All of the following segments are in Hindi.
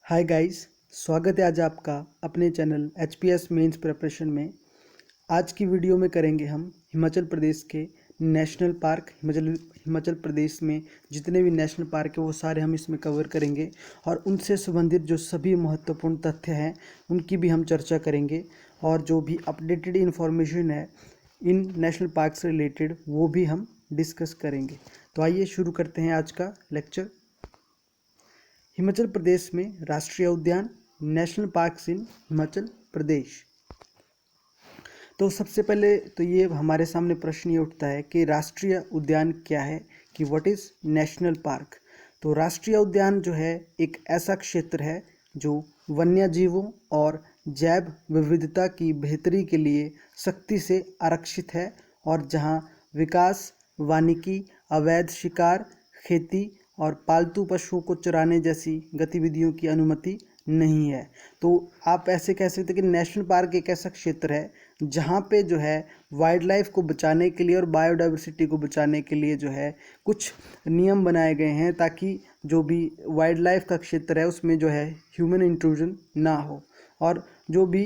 हाय गाइस, स्वागत है आज आपका अपने चैनल HPS मेंस प्रिपरेशन में। आज की वीडियो में करेंगे हम हिमाचल प्रदेश के नेशनल पार्क। हिमाचल प्रदेश में जितने भी नेशनल पार्क है वो सारे हम इसमें कवर करेंगे और उनसे संबंधित जो सभी महत्वपूर्ण तथ्य हैं उनकी भी हम चर्चा करेंगे और जो भी अपडेटेड इन्फॉर्मेशन है इन नेशनल पार्क से रिलेटेड वो भी हम डिस्कस करेंगे। तो आइए शुरू करते हैं आज का लेक्चर। हिमाचल प्रदेश में राष्ट्रीय उद्यान, नेशनल पार्क्स इन हिमाचल प्रदेश। तो सबसे पहले तो ये हमारे सामने प्रश्न ये उठता है कि राष्ट्रीय उद्यान क्या है, कि व्हाट इज़ नेशनल पार्क। तो राष्ट्रीय उद्यान जो है एक ऐसा क्षेत्र है जो वन्य जीवों और जैव विविधता की बेहतरी के लिए सख्ती से आरक्षित है और जहाँ विकास, वानिकी, अवैध शिकार, खेती और पालतू पशुओं को चराने जैसी गतिविधियों की अनुमति नहीं है। तो आप ऐसे कह सकते हैं कि नेशनल पार्क एक ऐसा क्षेत्र है जहाँ पे जो है वाइल्ड लाइफ को बचाने के लिए और बायोडाइवर्सिटी को बचाने के लिए जो है कुछ नियम बनाए गए हैं ताकि जो भी वाइल्ड लाइफ का क्षेत्र है उसमें जो है ह्यूमन इंट्रूजन ना हो और जो भी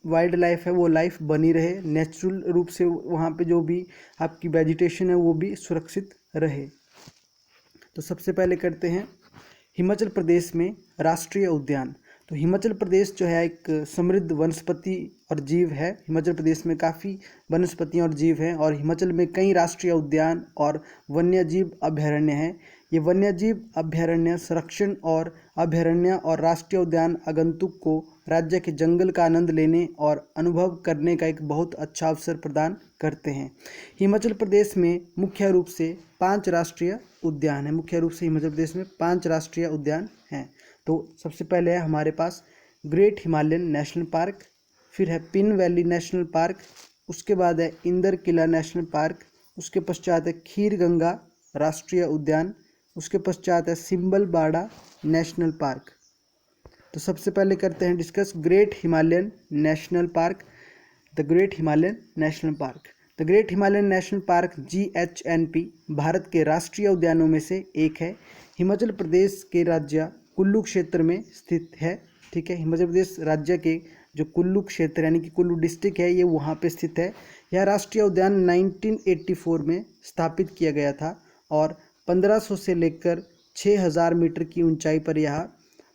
वाइल्ड लाइफ है वो लाइफ बनी रहे, नेचुरल रूप से वहाँ पे जो भी आपकी वेजिटेशन है वो भी सुरक्षित रहे। तो सबसे पहले करते हैं हिमाचल प्रदेश में राष्ट्रीय उद्यान। तो हिमाचल प्रदेश जो है एक समृद्ध वनस्पति और जीव है। हिमाचल प्रदेश में काफ़ी वनस्पतियाँ और जीव हैं और हिमाचल में कई राष्ट्रीय उद्यान और वन्यजीव अभयारण्य हैं। ये वन्यजीव अभयारण्य संरक्षण और अभयारण्य और राष्ट्रीय उद्यान आगंतुक को राज्य के जंगल का आनंद लेने और अनुभव करने का एक बहुत अच्छा अवसर प्रदान करते हैं। हिमाचल प्रदेश में मुख्य रूप से 5 राष्ट्रीय उद्यान है। मुख्य रूप से हिमाचल प्रदेश में 5 राष्ट्रीय उद्यान हैं। तो सबसे पहले है हमारे पास ग्रेट हिमालयन नेशनल पार्क, फिर है पिन वैली नेशनल पार्क, उसके बाद है इंदर किला नेशनल पार्क, उसके पश्चात है खीर गंगा राष्ट्रीय उद्यान, उसके पश्चात है सिंबल बाड़ा नेशनल पार्क। तो सबसे पहले करते हैं discuss great Himalayan national park. The great Himalayan national park. The great Himalayan national park GHNP Bharat के राष्ट्रीय उद्यानों में से एक है। हिमाचल प्रदेश के राज्य कुल्लू क्षेत्र में स्थित है। ठीक है, हिमाचल प्रदेश राज्य के जो कुल्लू क्षेत्र यानी कि कुल्लू डिस्ट्रिक्ट है ये वहाँ पे स्थित है। यह राष्ट्रीय उद्यान 1984 में स्थापित किया गया था और 1500 से लेकर 6000 मीटर की ऊंचाई पर यह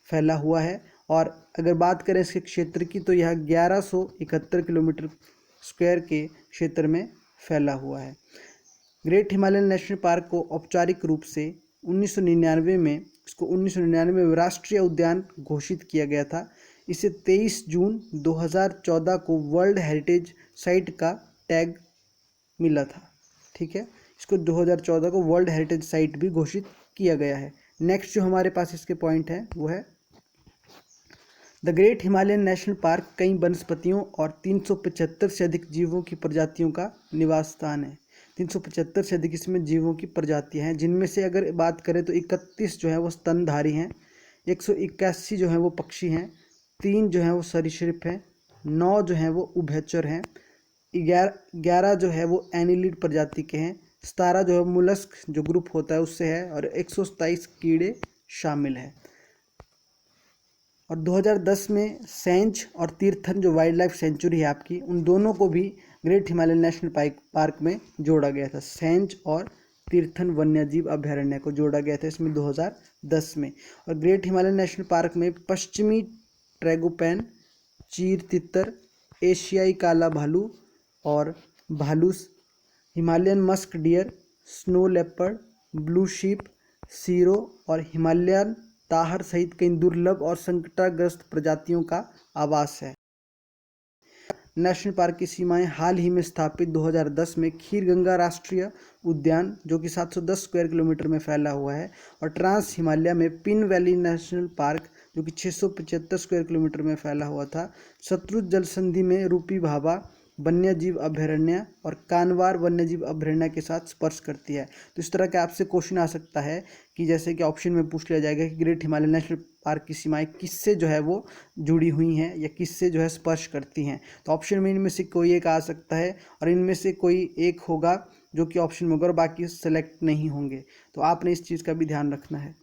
फैला हुआ है और अगर बात करें इसके क्षेत्र की तो यह 1171 किलोमीटर स्क्वायर के क्षेत्र में फैला हुआ है। ग्रेट हिमालयन नेशनल पार्क को औपचारिक रूप से 1999 में राष्ट्रीय उद्यान घोषित किया गया था। इसे 23 जून 2014 को वर्ल्ड हेरिटेज साइट का टैग मिला था। ठीक है, इसको 2014 को वर्ल्ड हेरिटेज साइट भी घोषित किया गया है। नेक्स्ट जो हमारे पास इसके पॉइंट है वो है the great Himalayan national park कई वनस्पतियों और 375 से अधिक जीवों की प्रजातियों का निवास स्थान है। 375 से अधिक इसमें जीवों की प्रजातियां हैं, जिनमें से अगर बात करें तो 31 जो है वो स्तनधारी हैं, 181 जो है वो पक्षी हैं, 3 जो है वो सरीसृप हैं, 9 जो है वो उभयचर हैं, 11 जो है वो एनिलिड प्रजाति के हैं, 17 जो है मुलस्क जो ग्रुप होता है उससे है और 127 कीड़े शामिल हैं। और 2010 में सेंच और तीर्थन जो वाइल्ड लाइफ सेंचुरी है आपकी, उन दोनों को भी ग्रेट हिमालयन नेशनल पार्क में जोड़ा गया था। सेंच और तीर्थन वन्यजीव अभयारण्य को जोड़ा गया था इसमें 2010 में। और ग्रेट हिमालयन नेशनल पार्क में पश्चिमी ट्रैगोपैन, चीर तितर, एशियाई काला भालू और भालू, Himalayan musk deer, snow leopard, blue sheep, serow और हिमालयन ताहर सहित कई दुर्लभ और संकटग्रस्त प्रजातियों का आवास है। नेशनल पार्क की सीमाएं हाल ही में स्थापित 2010 में खीर गंगा राष्ट्रीय उद्यान जो कि 710 स्क्वायर किलोमीटर में फैला हुआ है और ट्रांस हिमालय में पिन वैली नेशनल पार्क जो कि 675 स्क्वायर किलोमीटर में फैला हुआ था, सतलुज जल संधि में रूपी भाभा वन्यजीव अभयारण्य और कानवार वन्यजीव अभयारण्य के साथ स्पर्श करती है। तो इस तरह का आपसे क्वेश्चन आ सकता है कि जैसे कि ऑप्शन में पूछ लिया जाएगा कि ग्रेट हिमालयन नेशनल पार्क की सीमाएं किससे जो है वो जुड़ी हुई हैं या किससे जो है स्पर्श करती हैं। तो ऑप्शन में इनमें से कोई एक आ सकता है और इनमें से कोई एक होगा जो कि ऑप्शन में होगा और बाकी सेलेक्ट नहीं होंगे। तो आपने इस चीज़ का भी ध्यान रखना है।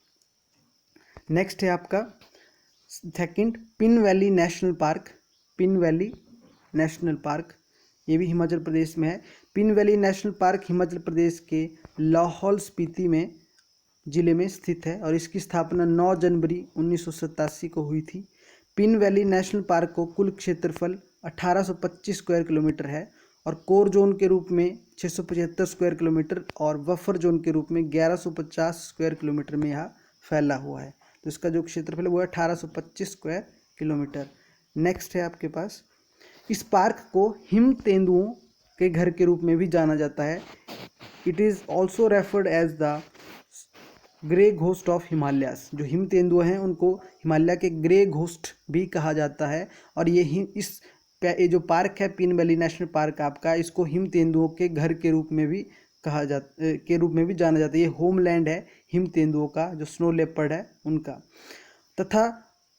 नेक्स्ट है आपका second Pin valley national park, Pin valley national park ये भी हिमाचल प्रदेश में है। Pin valley national park Himachal Pradesh के लाहौल स्पीति में जिले में स्थित है और इसकी स्थापना 9 जनवरी 1987 को हुई थी। पिन वैली नेशनल पार्क को कुल क्षेत्रफल 1825 स्क्वायर किलोमीटर है और कोर जोन के रूप में 675 स्क्वायर किलोमीटर और बफर जोन के रूप में 1150 स्क्वायर किलोमीटर में यह फैला हुआ है। तो इसका जो क्षेत्रफल है वो है 1825 स्क्वायर किलोमीटर। नेक्स्ट है आपके पास, इस पार्क को हिम तेंदुओं के घर के रूप में भी जाना जाता है। It is also referred as the grey ghost of Himalayas. जो हिम तेंदुए हैं उनको हिमालय के ग्रे घोस्ट भी कहा जाता है और ये जो पार्क है पिन वैली नेशनल पार्क आपका, इसको हिम तेंदुओं के घर के रूप में भी जाना जाता है। ये होमलैंड है हिम तेंदुओं का, जो स्नो लेपर्ड है उनका। तथा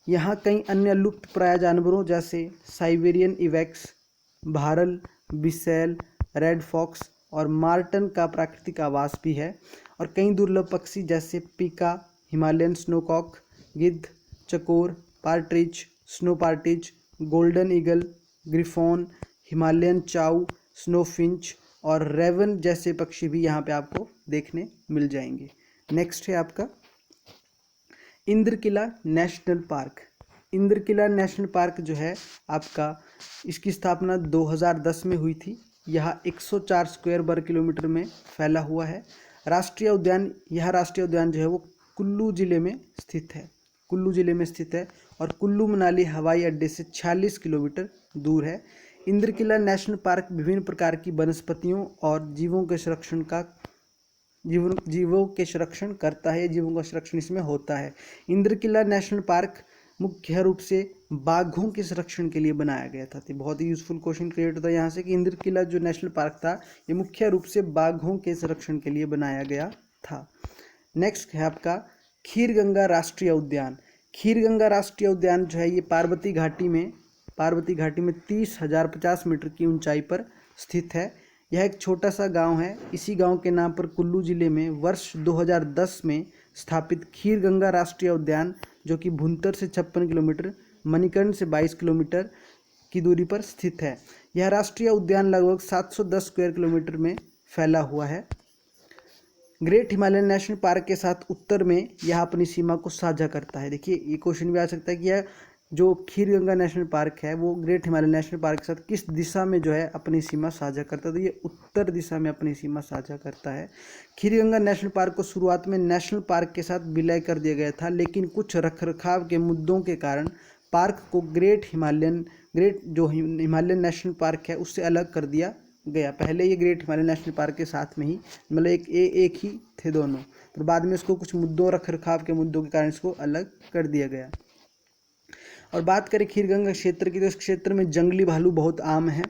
यहाँ कई अन्य लुप्त प्राय जानवरों जैसे साइबेरियन इवेक्स, भारल, बिसेल, रेड फॉक्स और मार्टन का प्राकृतिक आवास भी है और कई दुर्लभ पक्षी जैसे पीका, हिमालयन स्नोकॉक, गिद्ध, चकोर, partridge, snow partridge, golden eagle, griffon, Himalayan chough, snowfinch और रेवन जैसे पक्षी भी यहाँ पे आपको देखने मिल जाएंगे। नेक्स्ट है आपका Indrakila national park. Indrakila national park जो है आपका, इसकी स्थापना 2010 में हुई थी। यह 104 स्क्वायर वर्ग किलोमीटर में फैला हुआ है। यह राष्ट्रीय उद्यान जो है वो कुल्लू जिले में स्थित है और कुल्लू मनाली हवाई अड्डे से 46 किलोमीटर दूर है। इंद्रकिला नेशनल पार्क विभिन्न प्रकार की वनस्पतियों और जीवों के संरक्षण करता है। जीवों का संरक्षण इसमें होता है। इंद्रकिला नेशनल पार्क मुख्य रूप से बाघों के संरक्षण के लिए बनाया गया था। तो बहुत ही यूजफुल क्वेश्चन क्रिएट होता है यहाँ से कि इंद्रकिला जो नेशनल पार्क था ये मुख्य रूप से बाघों के संरक्षण के लिए बनाया गया था। नेक्स्ट है आपका खीरगंगा राष्ट्रीय उद्यान। खीरगंगा राष्ट्रीय उद्यान जो है ये पार्वती घाटी में 30,050 मीटर की ऊंचाई पर स्थित है। यह एक छोटा सा गांव है। इसी गांव के नाम पर कुल्लू जिले में वर्ष 2010 में स्थापित खीरगंगा राष्ट्रीय उद्यान, जो कि भुंतर से 56 किलोमीटर, मणिकर्ण से 22 किलोमीटर की दूरी पर स्थित है। यह राष्ट्रीय उद्यान लगभग 710 स्क्वायर किलोमीटर में फैला हुआ है। ग्रेट हिमालयन नेशनल पार्क के साथ उत्तर में यह अपनी सीमा को साझा करता है। देखिए ये क्वेश्चन भी आ सकता है कि यह जो खीरगंगा नेशनल पार्क है वो ग्रेट हिमालयन नेशनल पार्क के साथ किस दिशा में जो है अपनी सीमा साझा करता है, तो ये उत्तर दिशा में अपनी सीमा साझा करता है। खीरगंगा नेशनल पार्क को शुरुआत में नेशनल पार्क के साथ विलय कर दिया गया था, लेकिन कुछ रखरखाव के मुद्दों के कारण पार्क को हिमालयन नेशनल पार्क है उससे अलग कर दिया गया। पहले ये ग्रेट हिमालयन नेशनल पार्क के साथ में ही मतलब एक ही थे दोनों, पर बाद में इसको कुछ रखरखाव के मुद्दों के कारण इसको अलग कर दिया गया। और बात करें खीरगंगा क्षेत्र की, तो इस क्षेत्र में जंगली भालू बहुत आम है।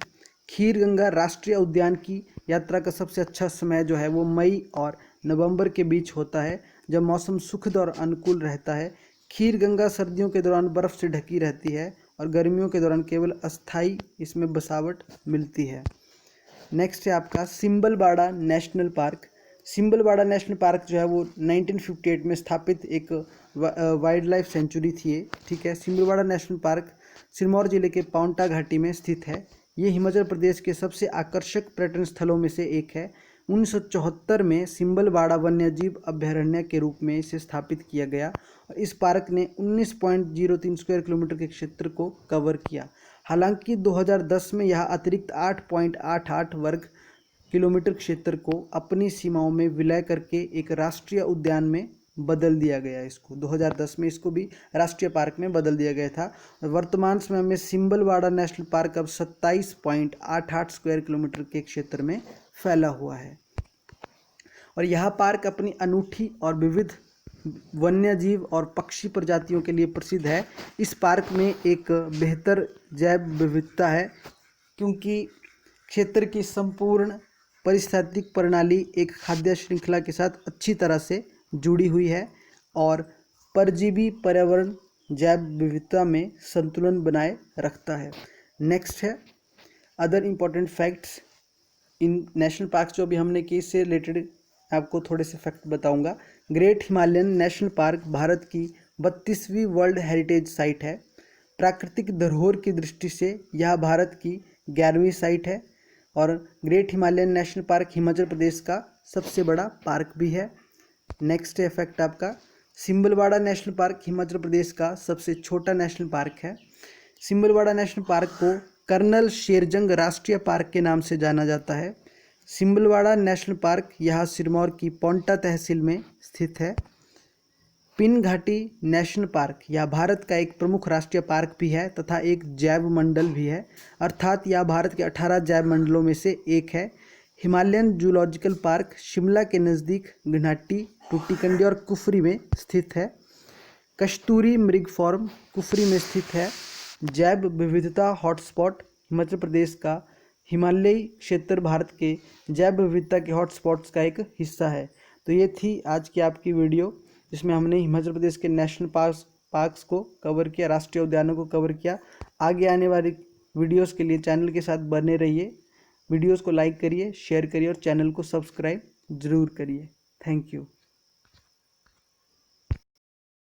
खीरगंगा राष्ट्रीय उद्यान की यात्रा का सबसे अच्छा समय जो है वो मई और नवंबर के बीच होता है, जब मौसम सुखद और अनुकूल रहता है। खीरगंगा सर्दियों के दौरान बर्फ़ से ढकी रहती है और गर्मियों के दौरान केवल अस्थायी इसमें बसावट मिलती है। नेक्स्ट है आपका सिम्बलबाड़ा नेशनल पार्क। सिम्बलबाड़ा नेशनल पार्क जो है वो 1958 में स्थापित एक वाइल्ड लाइफ सेंचुरी थी ये, ठीक है। सिम्बलबाड़ा नेशनल पार्क सिरमौर जिले के पांवटा घाटी में स्थित है। ये हिमाचल प्रदेश के सबसे आकर्षक पर्यटन स्थलों में से एक है। 1974 में सिम्बलबाड़ा वन्यजीव अभयारण्य के रूप में इसे स्थापित किया गया और इस पार्क ने 19.03 स्क्वायर किलोमीटर के क्षेत्र को कवर किया। हालांकि 2010 में यह अतिरिक्त 8.88 वर्ग किलोमीटर क्षेत्र को अपनी सीमाओं में विलय करके एक राष्ट्रीय उद्यान में बदल दिया गया। इसको 2010 में इसको भी राष्ट्रीय पार्क में बदल दिया गया था। वर्तमान समय में सिम्बलबाड़ा नेशनल पार्क अब 27.88 स्क्वायर किलोमीटर के क्षेत्र में फैला हुआ है और यह पार्क अपनी अनूठी और विविध वन्यजीव और पक्षी प्रजातियों के लिए प्रसिद्ध है। इस पार्क में एक बेहतर जैव विविधता है, क्योंकि क्षेत्र की संपूर्ण पारिस्थितिक प्रणाली एक खाद्य श्रृंखला के साथ अच्छी तरह से जुड़ी हुई है और परजीवी पर्यावरण जैव विविधता में संतुलन बनाए रखता है। नेक्स्ट है other important facts in national park. जो अभी हमने की इससे रिलेटेड आपको थोड़े से फैक्ट बताऊंगा। Great Himalayan national park Bharat की 32वीं वर्ल्ड हेरिटेज साइट है। प्राकृतिक धरोहर की दृष्टि से यह भारत की 11वीं साइट है और great Himalayan national park Himachal Pradesh का सबसे बड़ा पार्क भी है। नेक्स्ट है फैक्ट आपका, सिंबलवाड़ा नेशनल पार्क हिमाचल प्रदेश का सबसे छोटा नेशनल पार्क है। सिंबलवाड़ा नेशनल पार्क को कर्नल शेरजंग राष्ट्रीय पार्क के नाम से जाना जाता है। सिंबलवाड़ा नेशनल पार्क यह सिरमौर की पोंटा तहसील में स्थित है। पिन घाटी नेशनल पार्क यह भारत का एक प्रमुख राष्ट्रीय पार्क भी है तथा एक जैव मंडल भी है, अर्थात यह भारत के 18 जैव मंडलों में से एक है। हिमालयन जूलॉजिकल पार्क शिमला के नज़दीक घनाटी, टूटीकंडी और कुफरी में स्थित है। कस्तूरी मृग फॉर्म कुफरी में स्थित है। जैव विविधता हॉटस्पॉट हिमाचल प्रदेश का हिमालयी क्षेत्र भारत के जैव विविधता के हॉटस्पॉट्स का एक हिस्सा है। तो ये थी आज की आपकी वीडियो, जिसमें हमने हिमाचल प्रदेश के नेशनल पार्क्स को कवर किया, राष्ट्रीय उद्यानों को कवर किया। आगे आने वाली वीडियोस के लिए चैनल के साथ बने रहिए। वीडियोस को लाइक करिए, शेयर करिए और चैनल को सब्सक्राइब ज़रूर करिए। Thank you.